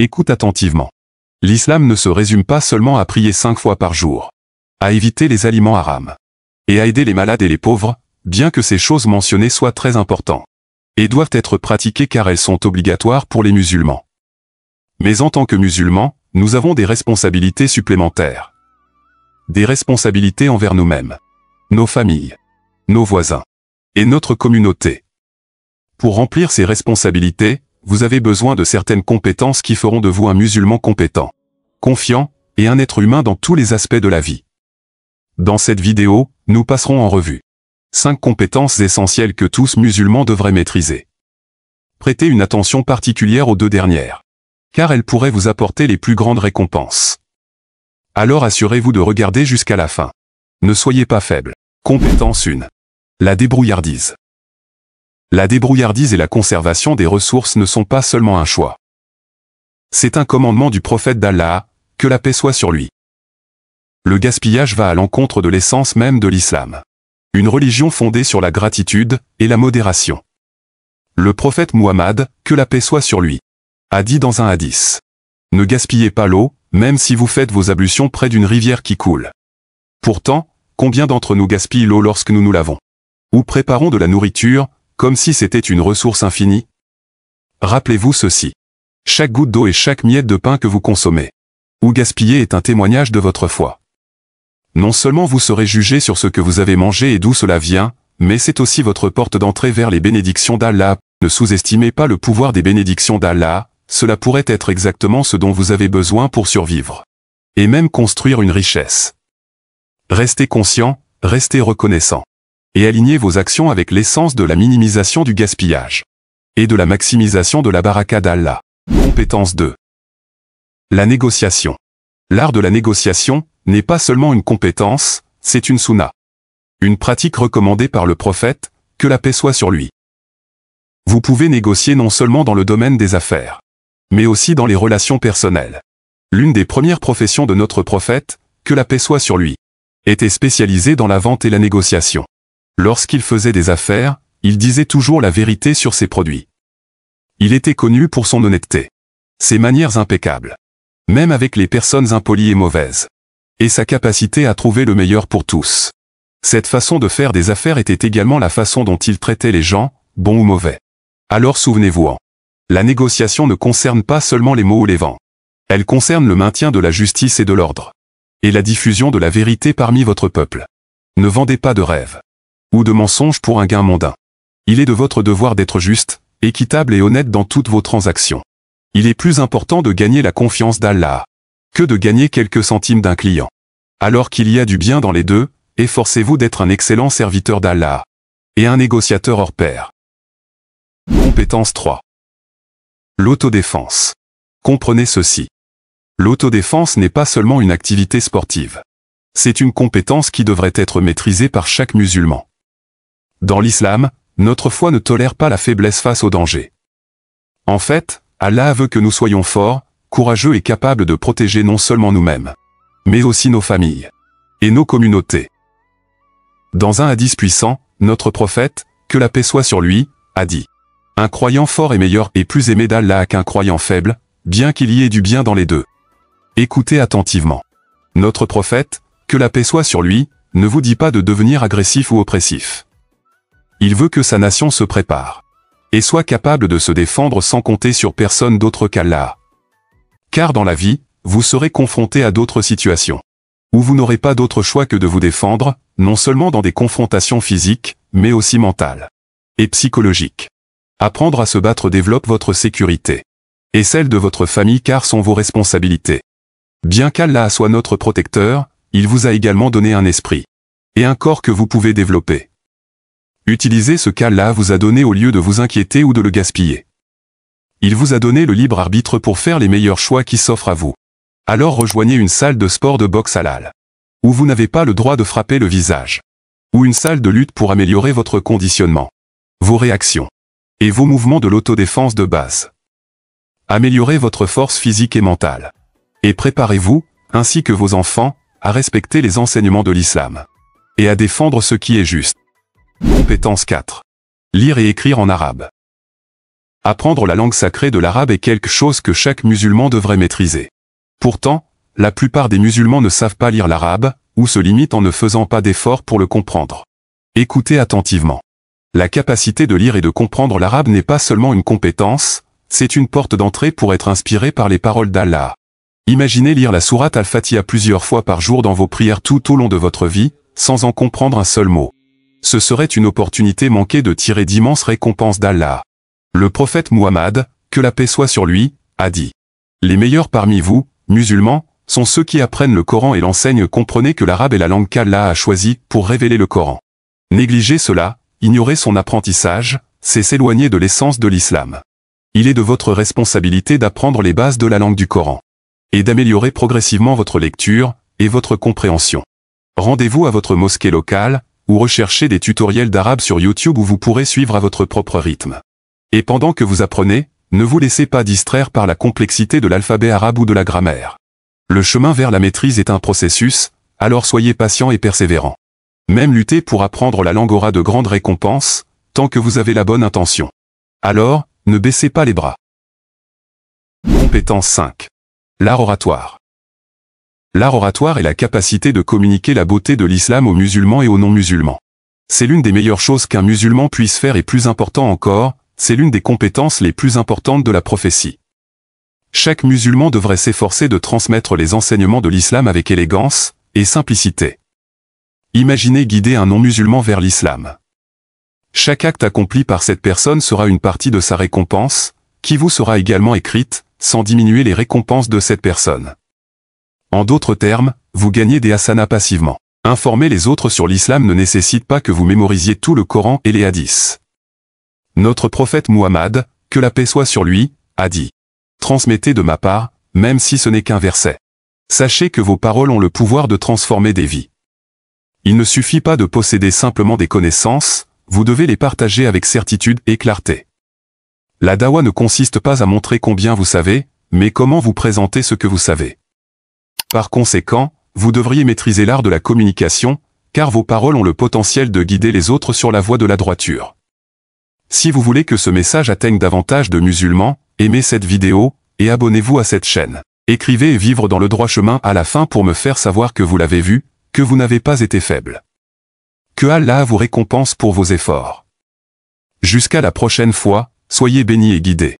Écoute attentivement. L'islam ne se résume pas seulement à prier 5 fois par jour, à éviter les aliments haram, et à aider les malades et les pauvres, bien que ces choses mentionnées soient très importantes, et doivent être pratiquées car elles sont obligatoires pour les musulmans. Mais en tant que musulmans, nous avons des responsabilités supplémentaires. Des responsabilités envers nous-mêmes, nos familles, nos voisins, et notre communauté. Pour remplir ces responsabilités, vous avez besoin de certaines compétences qui feront de vous un musulman compétent, confiant, et un être humain dans tous les aspects de la vie. Dans cette vidéo, nous passerons en revue 5 compétences essentielles que tous musulmans devraient maîtriser. Prêtez une attention particulière aux 2 dernières, car elles pourraient vous apporter les plus grandes récompenses. Alors assurez-vous de regarder jusqu'à la fin. Ne soyez pas faible. Compétence 1. La débrouillardise. La débrouillardise et la conservation des ressources ne sont pas seulement un choix. C'est un commandement du prophète d'Allah, que la paix soit sur lui. Le gaspillage va à l'encontre de l'essence même de l'islam. Une religion fondée sur la gratitude et la modération. Le prophète Muhammad, que la paix soit sur lui, a dit dans un hadith: ne gaspillez pas l'eau, même si vous faites vos ablutions près d'une rivière qui coule. Pourtant, combien d'entre nous gaspillent l'eau lorsque nous nous lavons? Ou préparons de la nourriture, comme si c'était une ressource infinie? Rappelez-vous ceci. Chaque goutte d'eau et chaque miette de pain que vous consommez ou gaspillez est un témoignage de votre foi. Non seulement vous serez jugé sur ce que vous avez mangé et d'où cela vient, mais c'est aussi votre porte d'entrée vers les bénédictions d'Allah. Ne sous-estimez pas le pouvoir des bénédictions d'Allah, cela pourrait être exactement ce dont vous avez besoin pour survivre. Et même construire une richesse. Restez conscient, restez reconnaissant. Et alignez vos actions avec l'essence de la minimisation du gaspillage. Et de la maximisation de la baraka d'Allah. Compétence 2. La négociation. L'art de la négociation n'est pas seulement une compétence, c'est une sunna. Une pratique recommandée par le prophète, que la paix soit sur lui. Vous pouvez négocier non seulement dans le domaine des affaires, mais aussi dans les relations personnelles. L'une des premières professions de notre prophète, que la paix soit sur lui, était spécialisée dans la vente et la négociation. Lorsqu'il faisait des affaires, il disait toujours la vérité sur ses produits. Il était connu pour son honnêteté, ses manières impeccables, même avec les personnes impolies et mauvaises, et sa capacité à trouver le meilleur pour tous. Cette façon de faire des affaires était également la façon dont il traitait les gens, bons ou mauvais. Alors souvenez-vous, la négociation ne concerne pas seulement les mots ou les vents. Elle concerne le maintien de la justice et de l'ordre, et la diffusion de la vérité parmi votre peuple. Ne vendez pas de rêves ou de mensonges pour un gain mondain. Il est de votre devoir d'être juste, équitable et honnête dans toutes vos transactions. Il est plus important de gagner la confiance d'Allah que de gagner quelques centimes d'un client. Alors qu'il y a du bien dans les deux, efforcez-vous d'être un excellent serviteur d'Allah et un négociateur hors pair. Compétence 3. L'autodéfense. Comprenez ceci. L'autodéfense n'est pas seulement une activité sportive. C'est une compétence qui devrait être maîtrisée par chaque musulman. Dans l'islam, notre foi ne tolère pas la faiblesse face au danger. En fait, Allah veut que nous soyons forts, courageux et capables de protéger non seulement nous-mêmes, mais aussi nos familles et nos communautés. Dans un hadith puissant, notre prophète, que la paix soit sur lui, a dit: un croyant fort est meilleur et plus aimé d'Allah qu'un croyant faible, bien qu'il y ait du bien dans les deux. Écoutez attentivement. Notre prophète, que la paix soit sur lui, ne vous dit pas de devenir agressif ou oppressif. Il veut que sa nation se prépare et soit capable de se défendre sans compter sur personne d'autre qu'Allah. Car dans la vie, vous serez confronté à d'autres situations où vous n'aurez pas d'autre choix que de vous défendre, non seulement dans des confrontations physiques, mais aussi mentales et psychologiques. Apprendre à se battre développe votre sécurité et celle de votre famille car sont vos responsabilités. Bien qu'Allah soit notre protecteur, il vous a également donné un esprit et un corps que vous pouvez développer. Utilisez ce qu'Allah vous a donné au lieu de vous inquiéter ou de le gaspiller. Il vous a donné le libre arbitre pour faire les meilleurs choix qui s'offrent à vous. Alors rejoignez une salle de sport de boxe halal, où vous n'avez pas le droit de frapper le visage, ou une salle de lutte pour améliorer votre conditionnement, vos réactions et vos mouvements de l'autodéfense de base. Améliorez votre force physique et mentale. Et préparez-vous, ainsi que vos enfants, à respecter les enseignements de l'islam et à défendre ce qui est juste. Compétence 4. Lire et écrire en arabe. Apprendre la langue sacrée de l'arabe est quelque chose que chaque musulman devrait maîtriser. Pourtant, la plupart des musulmans ne savent pas lire l'arabe, ou se limitent en ne faisant pas d'efforts pour le comprendre. Écoutez attentivement. La capacité de lire et de comprendre l'arabe n'est pas seulement une compétence, c'est une porte d'entrée pour être inspiré par les paroles d'Allah. Imaginez lire la sourate Al-Fatiha plusieurs fois par jour dans vos prières tout au long de votre vie, sans en comprendre un seul mot. Ce serait une opportunité manquée de tirer d'immenses récompenses d'Allah. Le prophète Muhammad, que la paix soit sur lui, a dit: les meilleurs parmi vous, musulmans, sont ceux qui apprennent le Coran et l'enseignent. Comprenez que l'arabe est la langue qu'Allah a choisie pour révéler le Coran. Négliger cela, ignorer son apprentissage, c'est s'éloigner de l'essence de l'islam. Il est de votre responsabilité d'apprendre les bases de la langue du Coran et d'améliorer progressivement votre lecture et votre compréhension. Rendez-vous à votre mosquée locale, ou recherchez des tutoriels d'arabe sur YouTube où vous pourrez suivre à votre propre rythme. Et pendant que vous apprenez, ne vous laissez pas distraire par la complexité de l'alphabet arabe ou de la grammaire. Le chemin vers la maîtrise est un processus, alors soyez patient et persévérant. Même lutter pour apprendre la langue aura de grandes récompenses, tant que vous avez la bonne intention. Alors, ne baissez pas les bras. Compétence 5. L'art oratoire. L'art oratoire est la capacité de communiquer la beauté de l'islam aux musulmans et aux non-musulmans. C'est l'une des meilleures choses qu'un musulman puisse faire et plus important encore, c'est l'une des compétences les plus importantes de la prophétie. Chaque musulman devrait s'efforcer de transmettre les enseignements de l'islam avec élégance et simplicité. Imaginez guider un non-musulman vers l'islam. Chaque acte accompli par cette personne sera une partie de sa récompense, qui vous sera également écrite, sans diminuer les récompenses de cette personne. En d'autres termes, vous gagnez des hasanats passivement. Informer les autres sur l'islam ne nécessite pas que vous mémorisiez tout le Coran et les hadiths. Notre prophète Muhammad, que la paix soit sur lui, a dit: transmettez de ma part, même si ce n'est qu'un verset. Sachez que vos paroles ont le pouvoir de transformer des vies. Il ne suffit pas de posséder simplement des connaissances, vous devez les partager avec certitude et clarté. La dawa ne consiste pas à montrer combien vous savez, mais comment vous présenter ce que vous savez. Par conséquent, vous devriez maîtriser l'art de la communication, car vos paroles ont le potentiel de guider les autres sur la voie de la droiture. Si vous voulez que ce message atteigne davantage de musulmans, aimez cette vidéo, et abonnez-vous à cette chaîne. Écrivez et vivre dans le droit chemin à la fin pour me faire savoir que vous l'avez vu, que vous n'avez pas été faible. Que Allah vous récompense pour vos efforts. Jusqu'à la prochaine fois, soyez bénis et guidés.